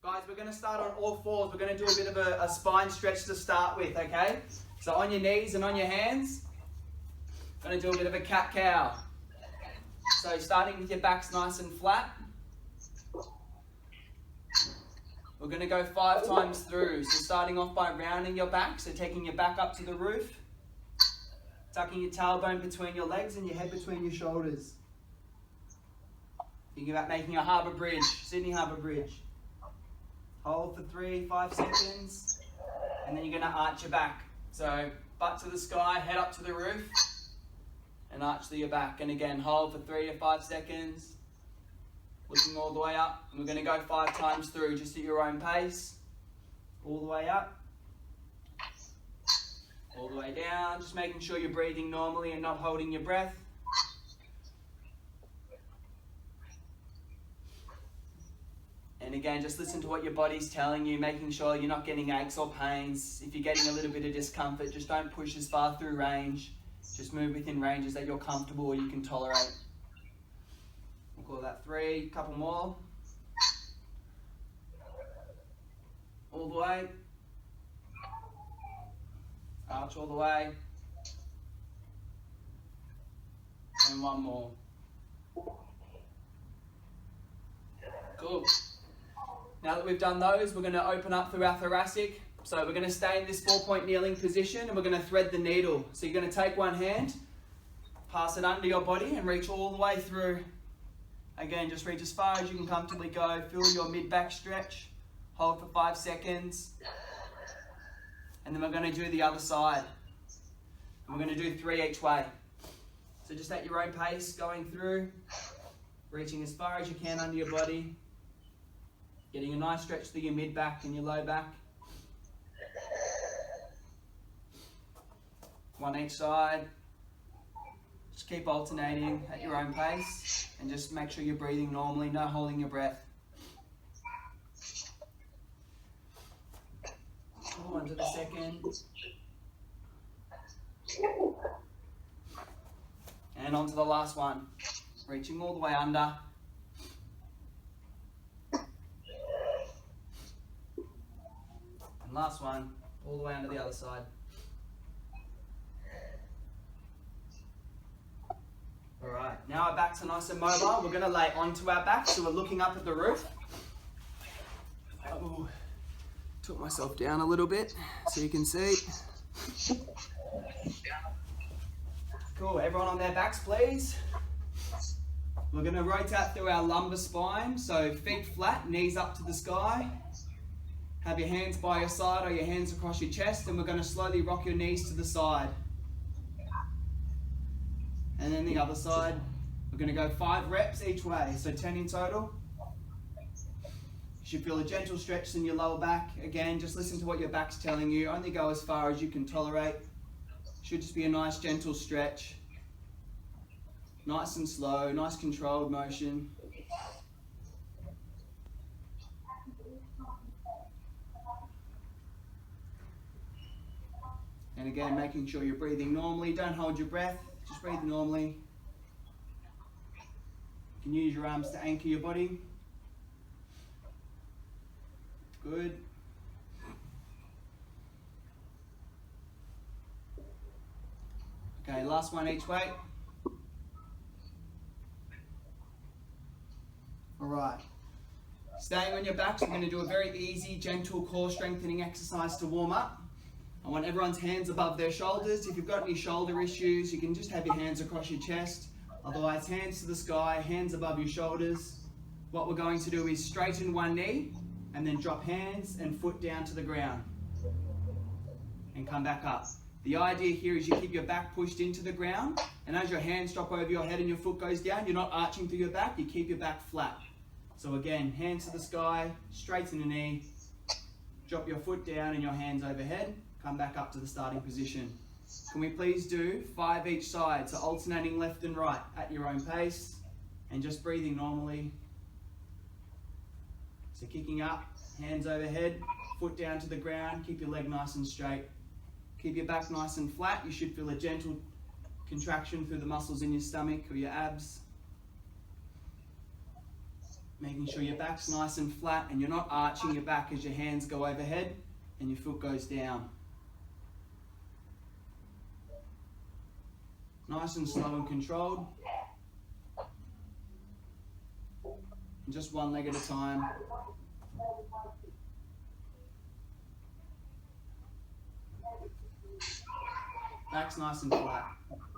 Guys, we're going to start on all fours. We're going to do a bit of a spine stretch to start with, okay? So on your knees and on your hands, going to do a bit of a cat-cow. So starting with your backs nice and flat. We're going to go 5 times through. So starting off by rounding your back, so taking your back up to the roof. Tucking your tailbone between your legs and your head between your shoulders. Thinking about making a harbour bridge, Sydney Harbour Bridge. Hold for 3-5 seconds, and then you're going to arch your back. So butt to the sky, head up to the roof, and arch to your back. And again, hold for 3 to 5 seconds, looking all the way up. And we're going to go 5 times through, just at your own pace. All the way up, all the way down, just making sure you're breathing normally and not holding your breath. And again, just listen to what your body's telling you, making sure you're not getting aches or pains. If you're getting a little bit of discomfort, just don't push as far through range. Just move within ranges that you're comfortable or you can tolerate. We'll call that 3, couple more. All the way. Arch all the way. And 1 more. Cool. Now that we've done those, we're going to open up through our thoracic. So we're going to stay in this 4-point kneeling position and we're going to thread the needle. So you're going to take one hand, pass it under your body and reach all the way through. Again, just reach as far as you can comfortably go. Feel your mid-back stretch. Hold for 5 seconds. And then we're going to do the other side. And we're going to do 3 each way. So just at your own pace, going through, reaching as far as you can under your body. Getting a nice stretch through your mid-back and your low back. 1 each side. Just keep alternating at your own pace and just make sure you're breathing normally, no holding your breath. On to the second. And on to the last one. Reaching all the way under. And last one, all the way under the other side. Alright, now our backs are nice and mobile. We're going to lay onto our back, so we're looking up at the roof. Oh, took myself down a little bit so you can see. Cool, everyone on their backs please. We're going to rotate through our lumbar spine, so feet flat, knees up to the sky. Have your hands by your side or your hands across your chest, and we're going to slowly rock your knees to the side. And then the other side, we're going to go 5 reps each way, so 10 in total. You should feel a gentle stretch in your lower back. Again, just listen to what your back's telling you. Only go as far as you can tolerate. Should just be a nice gentle stretch. Nice and slow, nice controlled motion. And again, making sure you're breathing normally. Don't hold your breath, just breathe normally. You can use your arms to anchor your body. Good. Okay, last one each way. Alright. Staying on your backs, we're going to do a very easy, gentle core strengthening exercise to warm up. I want everyone's hands above their shoulders. If you've got any shoulder issues, you can just have your hands across your chest. Otherwise, hands to the sky, hands above your shoulders. What we're going to do is straighten one knee and then drop hands and foot down to the ground. And come back up. The idea here is you keep your back pushed into the ground, and as your hands drop over your head and your foot goes down, you're not arching through your back, you keep your back flat. So again, hands to the sky, straighten the knee, drop your foot down and your hands overhead. Come back up to the starting position. Can we please do 5 each side, so alternating left and right at your own pace and just breathing normally. So kicking up, hands overhead, foot down to the ground, keep your leg nice and straight. Keep your back nice and flat. You should feel a gentle contraction through the muscles in your stomach or your abs. Making sure your back's nice and flat and you're not arching your back as your hands go overhead and your foot goes down. Nice and slow and controlled. And just one leg at a time. Back's nice and flat.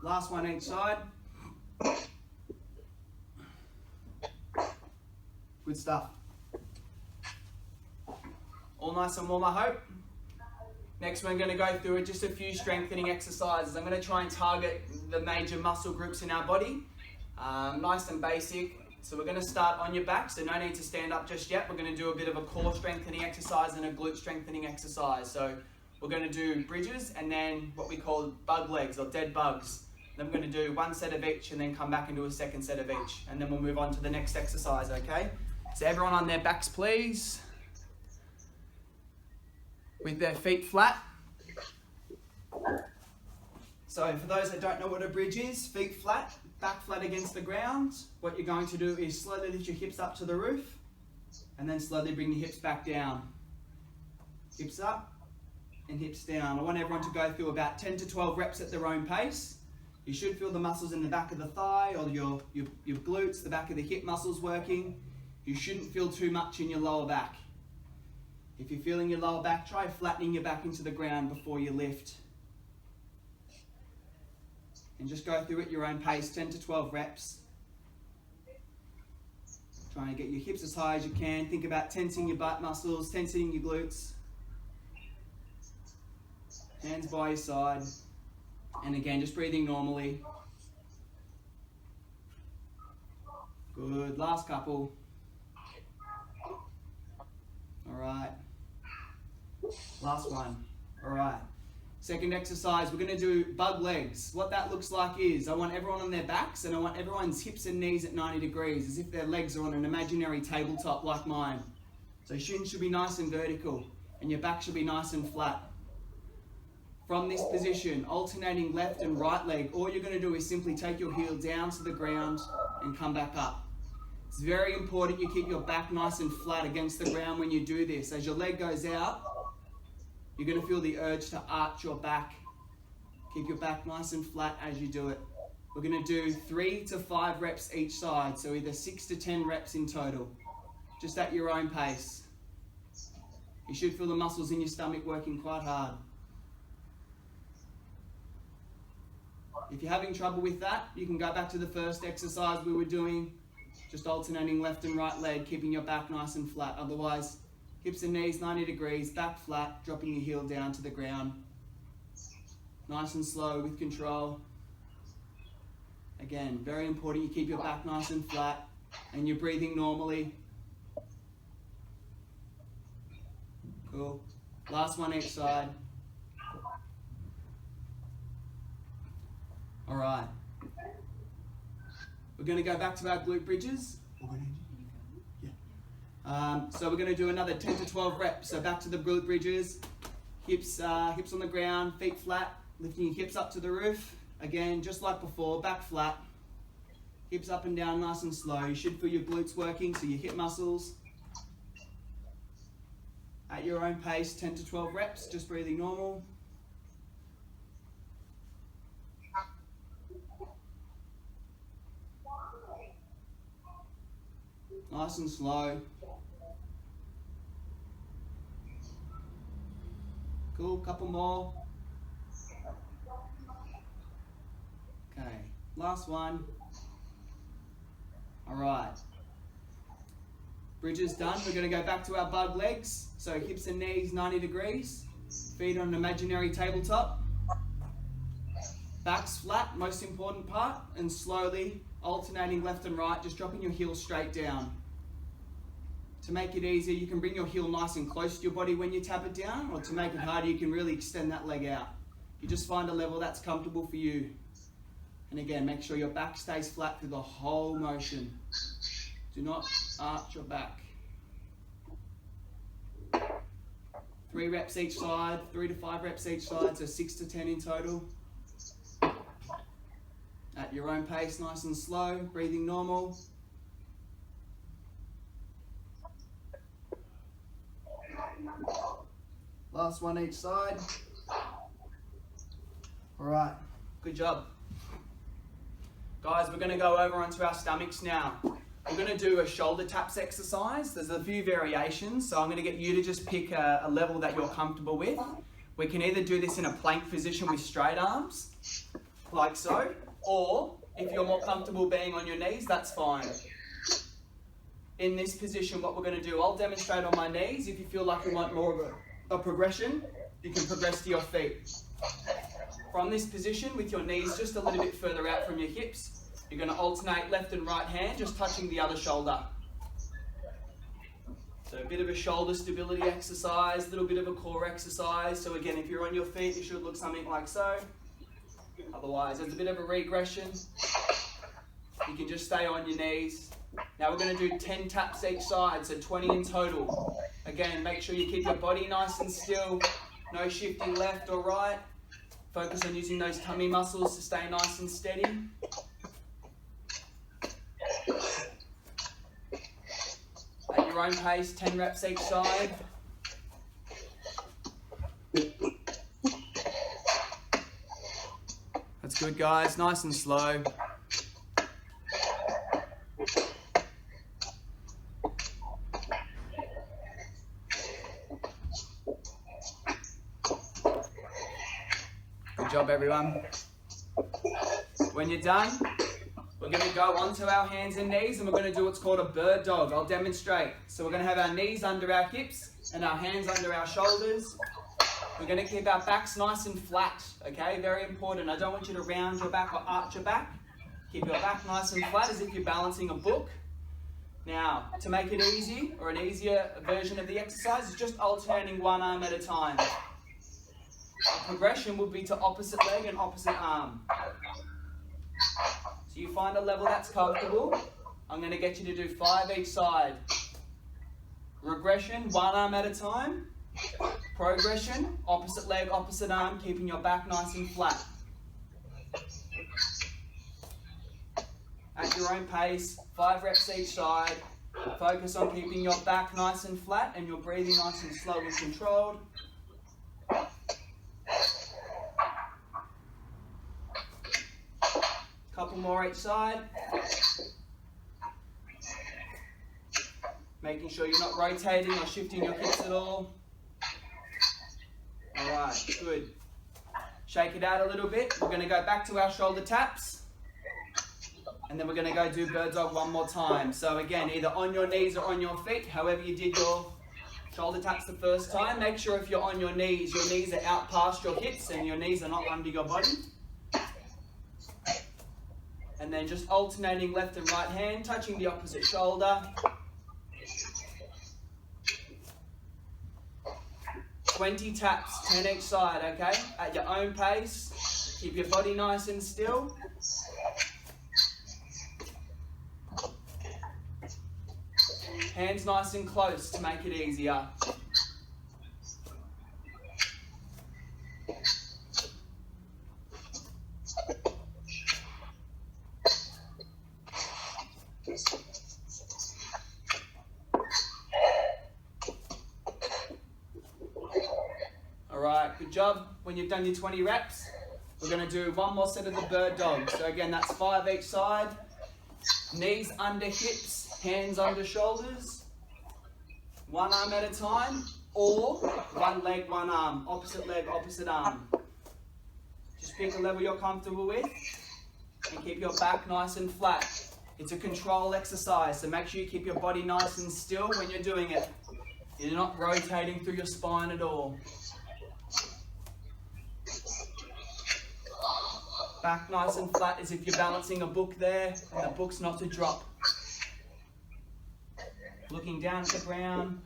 Last one each side. Good stuff. All nice and warm, I hope. Next, we're going to go through just a few strengthening exercises. I'm going to try and target the major muscle groups in our body. Nice and basic. So we're going to start on your back, so no need to stand up just yet. We're going to do a bit of a core strengthening exercise and a glute strengthening exercise. So we're going to do bridges and then what we call bug legs or dead bugs. Then we're going to do one set of each and then come back and do a second set of each. And then we'll move on to the next exercise, okay? So everyone on their backs, please. With their feet flat. So for those that don't know what a bridge is, feet flat, back flat against the ground. What you're going to do is slowly lift your hips up to the roof and then slowly bring your hips back down. Hips up and hips down. I want everyone to go through about 10 to 12 reps at their own pace. You should feel the muscles in the back of the thigh or your glutes, the back of the hip muscles working. You shouldn't feel too much in your lower back. If you're feeling your lower back, try flattening your back into the ground before you lift. And just go through at your own pace, 10 to 12 reps. Trying to get your hips as high as you can. Think about tensing your butt muscles, tensing your glutes. Hands by your side. And again, just breathing normally. Good, last couple. All right. Last one. All right. Second exercise, we're going to do bug legs. What that looks like is I want everyone on their backs and I want everyone's hips and knees at 90 degrees as if their legs are on an imaginary tabletop like mine. So shins should be nice and vertical and your back should be nice and flat. From this position, alternating left and right leg, all you're going to do is simply take your heel down to the ground and come back up. It's very important you keep your back nice and flat against the ground when you do this. As your leg goes out, you're going to feel the urge to arch your back. Keep your back nice and flat as you do it. We're going to do 3 to 5 reps each side, so either 6 to 10 reps in total, just at your own pace. You should feel the muscles in your stomach working quite hard. If you're having trouble with that, you can go back to the first exercise we were doing, just alternating left and right leg, keeping your back nice and flat. Otherwise, hips and knees 90 degrees, back flat, dropping your heel down to the ground. Nice and slow with control. Again, very important you keep your back nice and flat and you're breathing normally. Cool. Last one each side. All right. We're going to go back to our glute bridges. So we're going to do another 10 to 12 reps. So back to the glute bridges. Hips on the ground, feet flat, lifting your hips up to the roof. Again, just like before, back flat. Hips up and down nice and slow. You should feel your glutes working, so your hip muscles. At your own pace, 10 to 12 reps, just breathing normal. Nice and slow. Cool, couple more. Okay, last one. All right. Bridges done. We're going to go back to our bug legs. So hips and knees 90 degrees. Feet on an imaginary tabletop. Back's flat, most important part. And slowly alternating left and right, just dropping your heel straight down. To make it easier, you can bring your heel nice and close to your body when you tap it down, or to make it harder, you can really extend that leg out. You just find a level that's comfortable for you. And again, make sure your back stays flat through the whole motion. Do not arch your back. 3 reps each side, 3 to 5 reps each side, so 6 to 10 in total. At your own pace, nice and slow, breathing normal. Last one each side. All right, good job. Guys, we're gonna go over onto our stomachs now. We're gonna do a shoulder taps exercise. There's a few variations, so I'm gonna get you to just pick a level that you're comfortable with. We can either do this in a plank position with straight arms, like so, or if you're more comfortable being on your knees, that's fine. In this position, what we're going to do, I'll demonstrate on my knees. If you feel like you want more of a progression, you can progress to your feet. From this position, with your knees just a little bit further out from your hips, you're going to alternate left and right hand, just touching the other shoulder. So a bit of a shoulder stability exercise, a little bit of a core exercise. So again, if you're on your feet, you should look something like so. Otherwise, there's a bit of a regression. You can just stay on your knees. Now we're going to do 10 taps each side, so 20 in total. Again, make sure you keep your body nice and still. No shifting left or right. Focus on using those tummy muscles to stay nice and steady. At your own pace, 10 reps each side. That's good, guys. Nice and slow. Good job, everyone. When you're done, we're going to go onto our hands and knees and we're going to do what's called a bird dog. I'll demonstrate. So we're going to have our knees under our hips and our hands under our shoulders. We're going to keep our backs nice and flat, okay? Very important. I don't want you to round your back or arch your back. Keep your back nice and flat as if you're balancing a book. Now, to make it easy, or an easier version of the exercise, is just alternating one arm at a time. The progression would be to opposite leg and opposite arm. So you find a level that's comfortable. I'm going to get you to do 5 each side. Regression, one arm at a time. Progression, opposite leg, opposite arm, keeping your back nice and flat. At your own pace, 5 reps each side. Focus on keeping your back nice and flat and your breathing nice and slow and controlled. Couple more each side. Making sure you're not rotating or shifting your hips at all. Alright, good. Shake it out a little bit. We're going to go back to our shoulder taps. And then we're going to go do bird dog one more time. So again, either on your knees or on your feet, however you did your shoulder taps the first time. Make sure if you're on your knees are out past your hips and your knees are not under your body. And then just alternating left and right hand, touching the opposite shoulder. 20 taps, 10 each side, okay? At your own pace. Keep your body nice and still. Hands nice and close to make it easier. Alright, good job. When you've done your 20 reps, we're going to do one more set of the bird dog. So again, that's 5 each side. Knees under hips, hands under shoulders. One arm at a time, or one leg, one arm. Opposite leg, opposite arm. Just pick a level you're comfortable with and keep your back nice and flat. It's a control exercise, so make sure you keep your body nice and still when you're doing it. You're not rotating through your spine at all. Back nice and flat as if you're balancing a book there, and the book's not to drop. Looking down at the ground.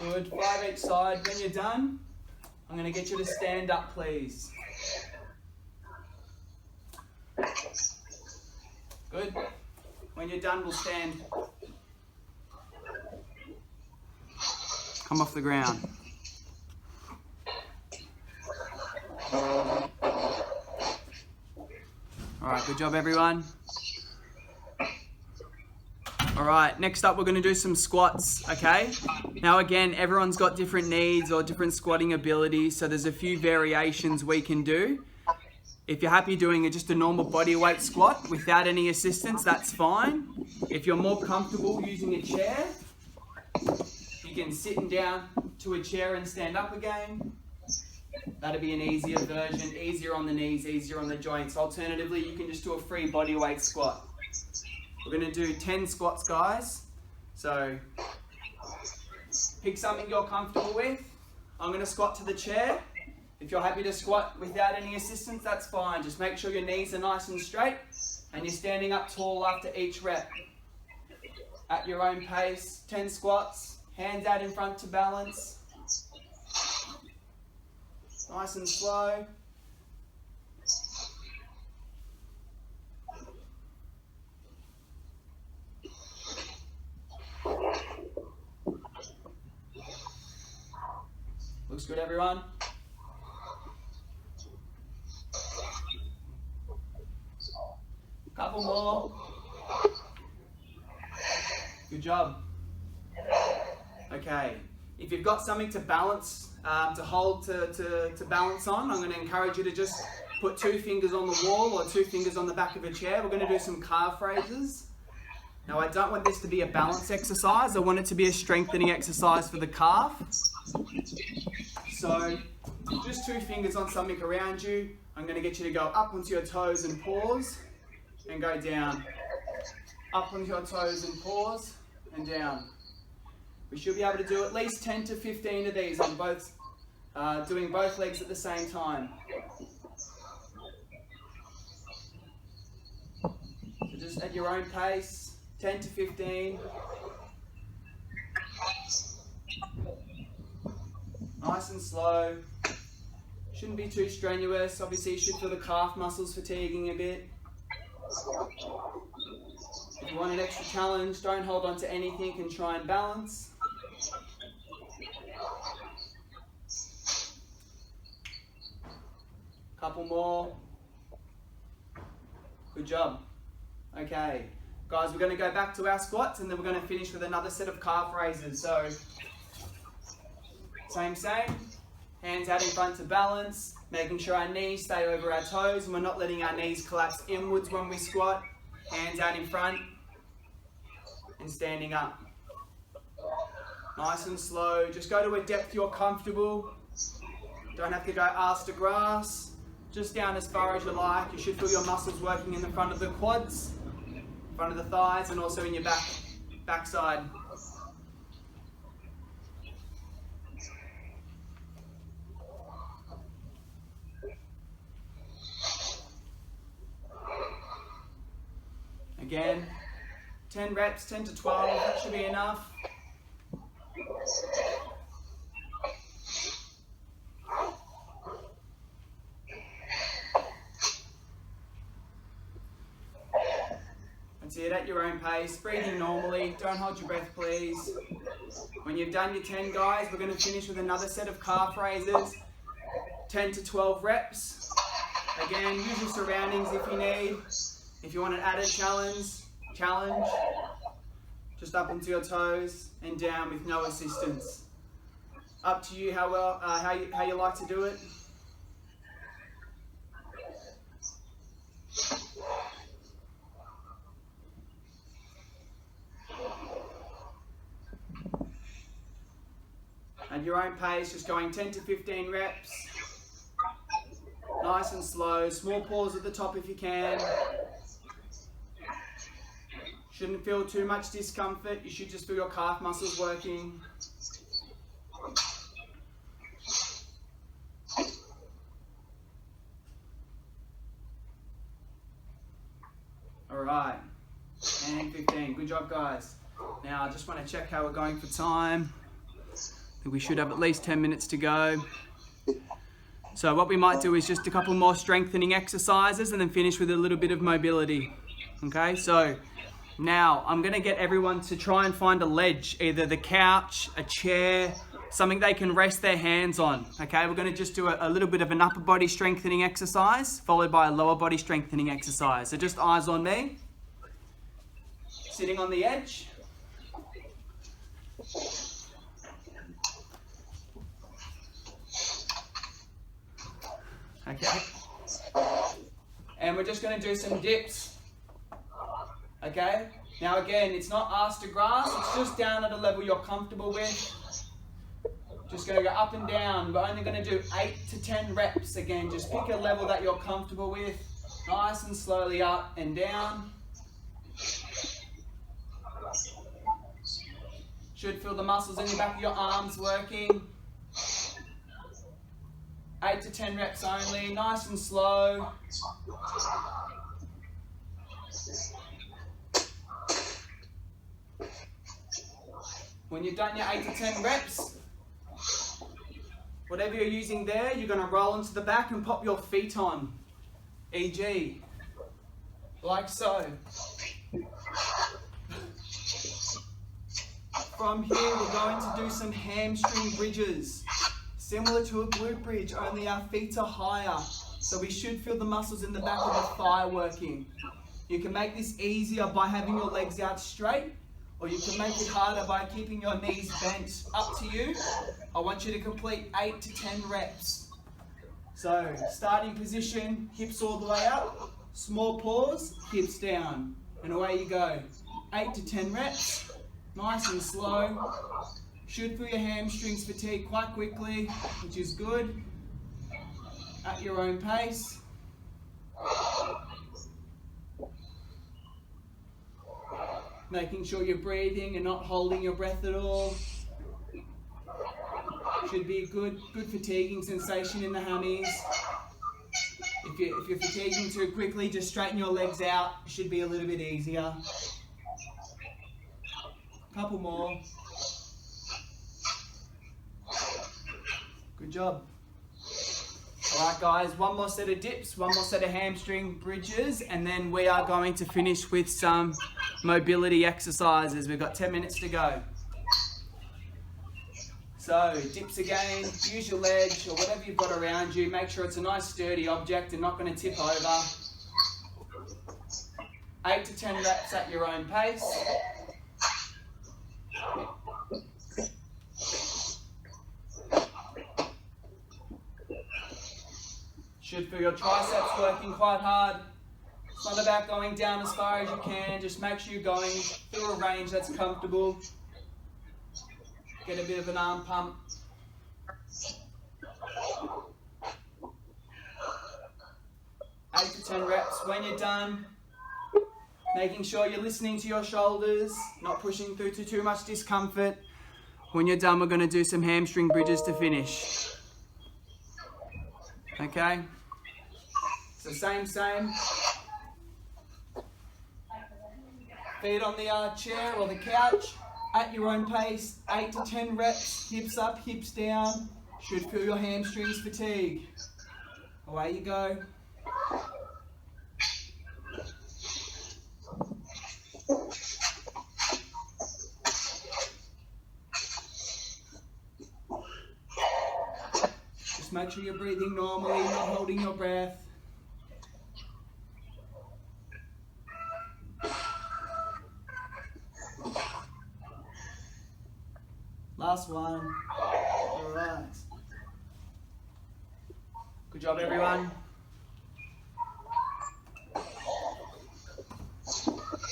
Good, 5 each side. When you're done, I'm going to get you to stand up, please. Good. When you're done, we'll stand. Come off the ground. Alright, good job everyone. All right, next up we're going to do some squats, okay? Now again, everyone's got different needs or different squatting abilities, so there's a few variations we can do. If you're happy doing just a normal body weight squat without any assistance, that's fine. If you're more comfortable using a chair, you can sit down to a chair and stand up again. That'd be an easier version, easier on the knees, easier on the joints. Alternatively, you can just do a free body weight squat. We're going to do 10 squats, guys. So pick something you're comfortable with. I'm going to squat to the chair. If you're happy to squat without any assistance, that's fine. Just make sure your knees are nice and straight and you're standing up tall after each rep. At your own pace, 10 squats, hands out in front to balance. Nice and slow. Looks good, everyone? Couple more. Good job. Okay, if you've got something to balance, to hold to balance on, I'm going to encourage you to just put 2 fingers on the wall or 2 fingers on the back of a chair. We're going to do some calf raises. Now I don't want this to be a balance exercise, I want it to be a strengthening exercise for the calf. So just 2 fingers on something around you. I'm going to get you to go up onto your toes and pause and go down. Up onto your toes and pause and down. We should be able to do at least 10 to 15 of these on both, doing both legs at the same time. So just at your own pace, 10 to 15. Nice and slow. Shouldn't be too strenuous. Obviously you should feel the calf muscles fatiguing a bit. If you want an extra challenge, don't hold on to anything and try and balance. Couple more. Good job. Okay, guys, we're going to go back to our squats and then we're going to finish with another set of calf raises. So, same. Hands out in front to balance, making sure our knees stay over our toes and we're not letting our knees collapse inwards when we squat. Hands out in front and standing up. Nice and slow. Just go to a depth you're comfortable. Don't have to go ass to grass. Just down as far as you like. You should feel your muscles working in the front of the quads, front of the thighs, and also in your backside. Again, 10 reps, 10 to 12, that should be enough. That's it, at your own pace, breathing normally, don't hold your breath please. When you've done your 10 guys, we're going to finish with another set of calf raises, 10 to 12 reps. Again, use your surroundings if you need. If you want an added challenge, just up into your toes and down with no assistance. Up to you how you like to do it. At your own pace, just going 10 to 15 reps. Nice and slow, small pause at the top if you can. Shouldn't feel too much discomfort, you should just feel your calf muscles working. Alright, and 15, good job guys. Now I just want to check how we're going for time. I think we should have at least 10 minutes to go. So what we might do is just a couple more strengthening exercises and then finish with a little bit of mobility. Okay, so now I'm going to get everyone to try and find a ledge, either the couch, a chair, something they can rest their hands on. Okay, we're going to just do a little bit of an upper body strengthening exercise followed by a lower body strengthening exercise. So just eyes on me. sitting on the edge. Okay. And we're just going to do some dips. Okay. Now again, it's not ass to grass, it's just down at a level you're comfortable with. Just going to go up and down. We're only going to do 8 to 10 reps. Again, just pick a level that you're comfortable with. Nice and slowly up and down. Should feel the muscles in the back of your arms working. 8 to 10 reps only, nice and slow. When you've done your 8 to 10 reps, whatever you're using there, you're going to roll into the back and pop your feet on. E.g., like so. From here, we're going to do some hamstring bridges. Similar to a glute bridge, only our feet are higher. So we should feel the muscles in the back of the thigh working. You can make this easier by having your legs out straight, or you can make it harder by keeping your knees bent. Up to you. I want you to complete 8 to 10 reps. So, starting position, hips all the way up. Small pause, hips down. And away you go. 8 to 10 reps. Nice and slow. Should feel your hamstrings fatigue quite quickly, which is good. At your own pace. Making sure you're breathing and not holding your breath at all. Should be a good fatiguing sensation in the hammies. If you're fatiguing too quickly, just straighten your legs out. It should be a little bit easier. Couple more. Good job. Alright guys, one more set of dips, one more set of hamstring bridges, and then we are going to finish with some mobility exercises. We've got 10 minutes to go. So, dips again, use your ledge or whatever you've got around you. Make sure it's a nice sturdy object and not going to tip over. 8 to 10 reps at your own pace. Should feel your triceps working quite hard. It's not about going down as far as you can, just make sure you're going through a range that's comfortable. Get a bit of an arm pump. 8 to 10 reps. When you're done, making sure you're listening to your shoulders, not pushing through to too much discomfort. When you're done, we're going to do some hamstring bridges to finish. Okay? So same. Feet on the chair or the couch. At your own pace, 8 to 10 reps, hips up, hips down. Should feel your hamstrings fatigue. Away you go. Just make sure you're breathing normally, not holding your breath. Last one. All right. Good job, everyone.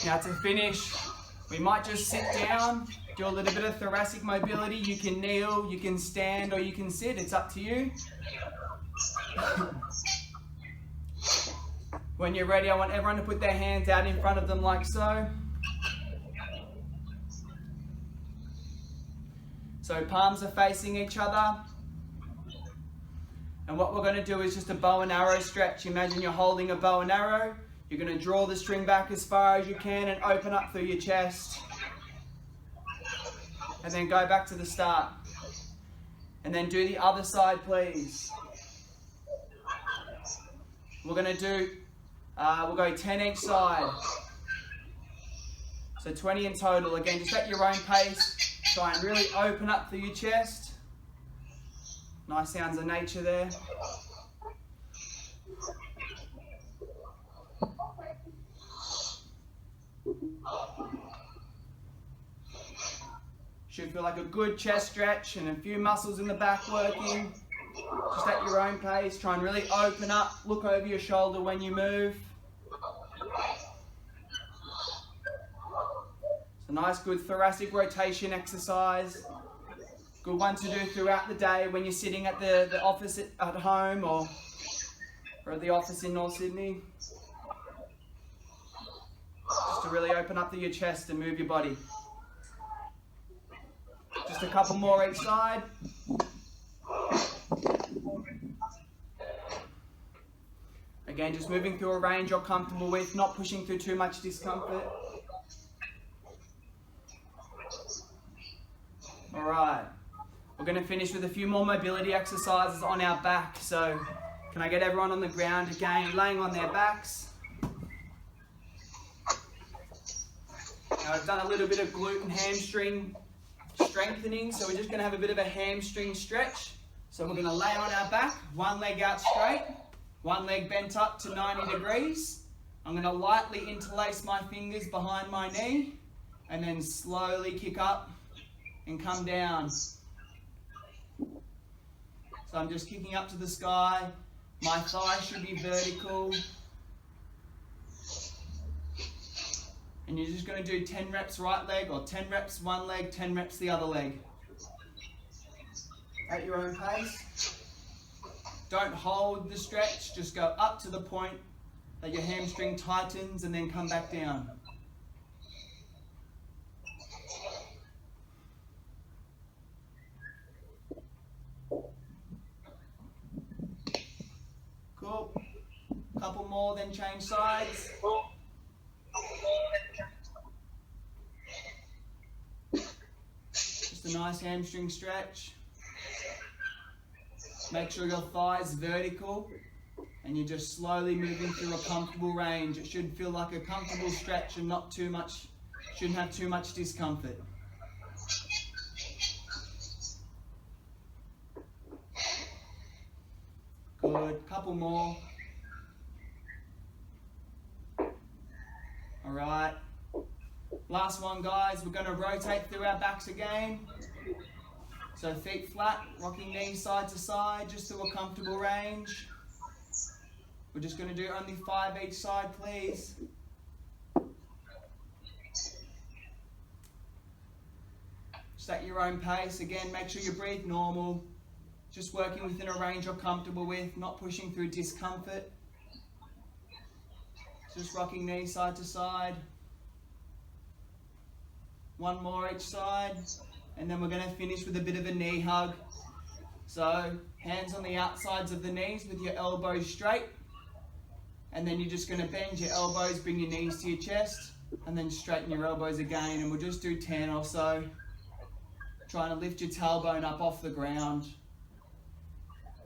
Now to finish, we might just sit down, do a little bit of thoracic mobility. You can kneel, you can stand, or you can sit. It's up to you. When you're ready, I want everyone to put their hands out in front of them like so. So palms are facing each other. And what we're going to do is just a bow and arrow stretch. Imagine you're holding a bow and arrow. You're going to draw the string back as far as you can and open up through your chest. And then go back to the start. And then do the other side, please. We're going to do, we'll go 10 each side. So 20 in total. Again, just at your own pace. Try and really open up through your chest. Nice sounds of nature there. feel like a good chest stretch and a few muscles in the back working. Just at your own pace. Try and really open up, look over your shoulder when you move. It's a nice, good thoracic rotation exercise. Good one to do throughout the day when you're sitting at the office at home or at the office in North Sydney. Just to really open up your chest and move your body. Just a couple more each side. Again, just moving through a range you're comfortable with, not pushing through too much discomfort. Alright, we're going to finish with a few more mobility exercises on our back. So, can I get everyone on the ground again, laying on their backs? Now, I've done a little bit of glute and hamstring strengthening, so we're just going to have a bit of a hamstring stretch. So we're going to lay on our back, one leg out straight, one leg bent up to 90 degrees. I'm going to lightly interlace my fingers behind my knee and then slowly kick up and come down. So I'm just kicking up to the sky. My thigh should be vertical. And you're just going to do 10 reps right leg, or 10 reps one leg, 10 reps the other leg. At your own pace. Don't hold the stretch, just go up to the point that your hamstring tightens and then come back down. Cool. Couple more, then change sides. Just a nice hamstring stretch. Make sure your thigh is vertical and you're just slowly moving through a comfortable range. It should feel like a comfortable stretch and not too much, shouldn't have too much discomfort. Good, couple more. All right, last one guys, we're going to rotate through our backs again. So feet flat, rocking knees side to side, just to a comfortable range. We're just going to do only 5 each side, please. Just at your own pace. Again, make sure you breathe normal. Just working within a range you're comfortable with, not pushing through discomfort. Just rocking knees side to side. One more each side. And then we're going to finish with a bit of a knee hug. So, hands on the outsides of the knees with your elbows straight. And then you're just going to bend your elbows, bring your knees to your chest, and then straighten your elbows again. And we'll just do 10 or so. Trying to lift your tailbone up off the ground.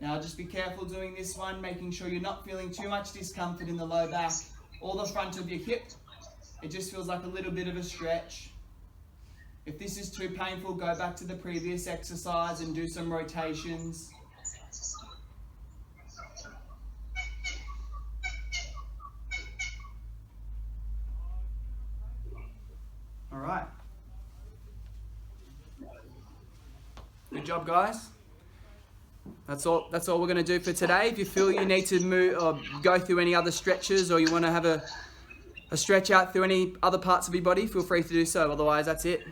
Now just be careful doing this one, making sure you're not feeling too much discomfort in the low back or the front of your hip. It just feels like a little bit of a stretch. If this is too painful, go back to the previous exercise and do some rotations. All right. Good job, guys. That's all we're going to do for today. If you feel you need to move or go through any other stretches, or you want to have a stretch out through any other parts of your body, feel free to do so. Otherwise, that's it.